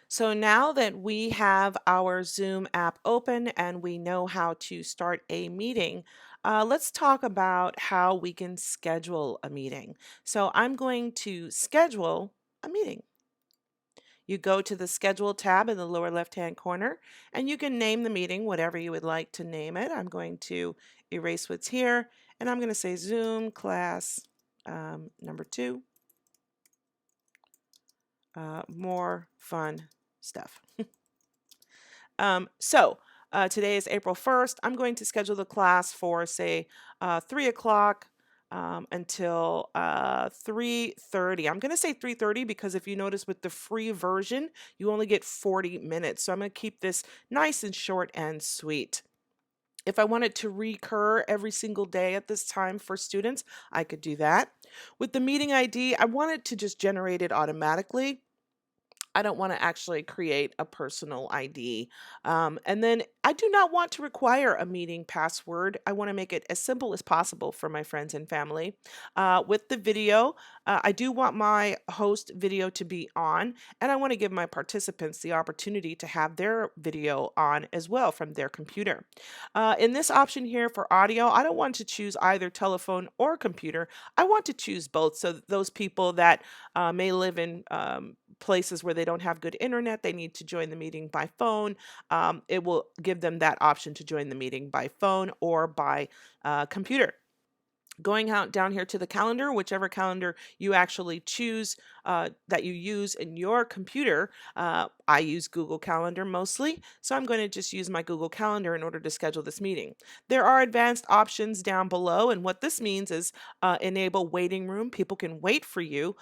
So now that we have our Zoom app open and we know how to start a meeting, let's talk about how we can schedule a meeting. So I'm going to schedule a meeting. You go to the schedule tab in the lower left-hand corner and you can name the meeting whatever you would like to name it. I'm going to erase what's here and I'm going to say Zoom class number 2, more fun stuff. Today is April 1st. I'm going to schedule the class for, say, 3 o'clock until 3:30. I'm going to say 3:30 because if you notice with the free version, you only get 40 minutes. So I'm going to keep this nice and short and sweet. If I wanted to recur every single day at this time for students, I could do that. With the meeting ID, I wanted to just generate it automatically. I don't want to actually create a personal ID. And then I do not want to require a meeting password. I want to make it as simple as possible for my friends and family. With the video, I do want my host video to be on, and I want to give my participants the opportunity to have their video on as well from their computer. In this option here for audio, I don't want to choose either telephone or computer. I want to choose both so that those people that may live in places where they don't have good internet, they need to join the meeting by phone. It will give them that option to join the meeting by phone or by computer. Going out down here to the calendar, whichever calendar you actually choose that you use in your computer. I use Google Calendar mostly, so I'm going to just use my Google Calendar in order to schedule this meeting. There are advanced options down below, and what this means is enable waiting room. People can wait for you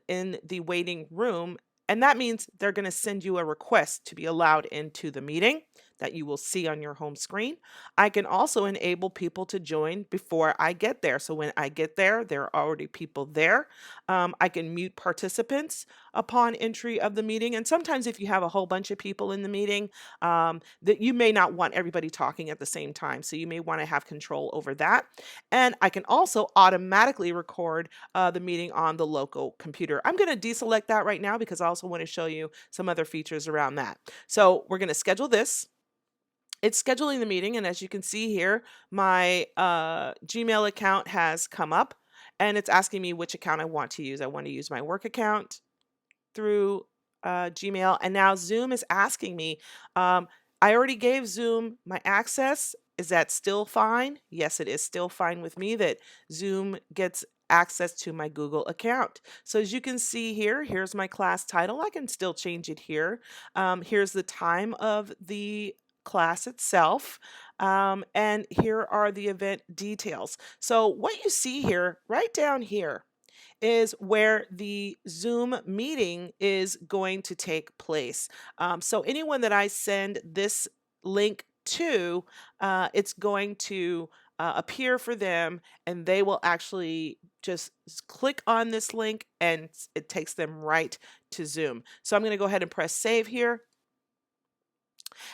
in the waiting room, and that means they're going to send you a request to be allowed into the meeting that you will see on your home screen. I can also enable people to join before I get there. So when I get there, there are already people there. I can mute participants upon entry of the meeting. And sometimes if you have a whole bunch of people in the meeting, that you may not want everybody talking at the same time. So you may want to have control over that. And I can also automatically record the meeting on the local computer. I'm going to deselect that right now because I also want to show you some other features around that. So we're going to schedule this. It's scheduling the meeting, and as you can see here, my Gmail account has come up, and it's asking me which account I want to use. I want to use my work account through Gmail, and now Zoom is asking me, I already gave Zoom my access. Is that still fine? Yes, it is still fine with me that Zoom gets access to my Google account. So as you can see here, here's my class title. I can still change it here. Here's the time of the class itself. And here are the event details. So what you see here, right down here, is where the Zoom meeting is going to take place. So anyone that I send this link to, it's going to appear for them, and they will actually just click on this link and it takes them right to Zoom. So I'm going to go ahead and press save here.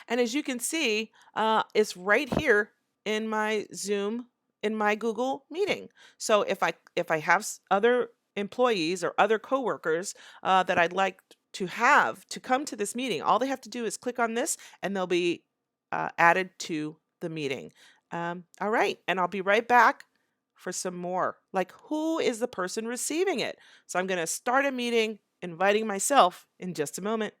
And as you can see, it's right here in my Zoom, in my Google meeting. So if I have other employees or other coworkers that I'd like to have to come to this meeting, all they have to do is click on this and they'll be added to the meeting. All right, and I'll be right back for some more. Like, who is the person receiving it? So I'm going to start a meeting, inviting myself in just a moment.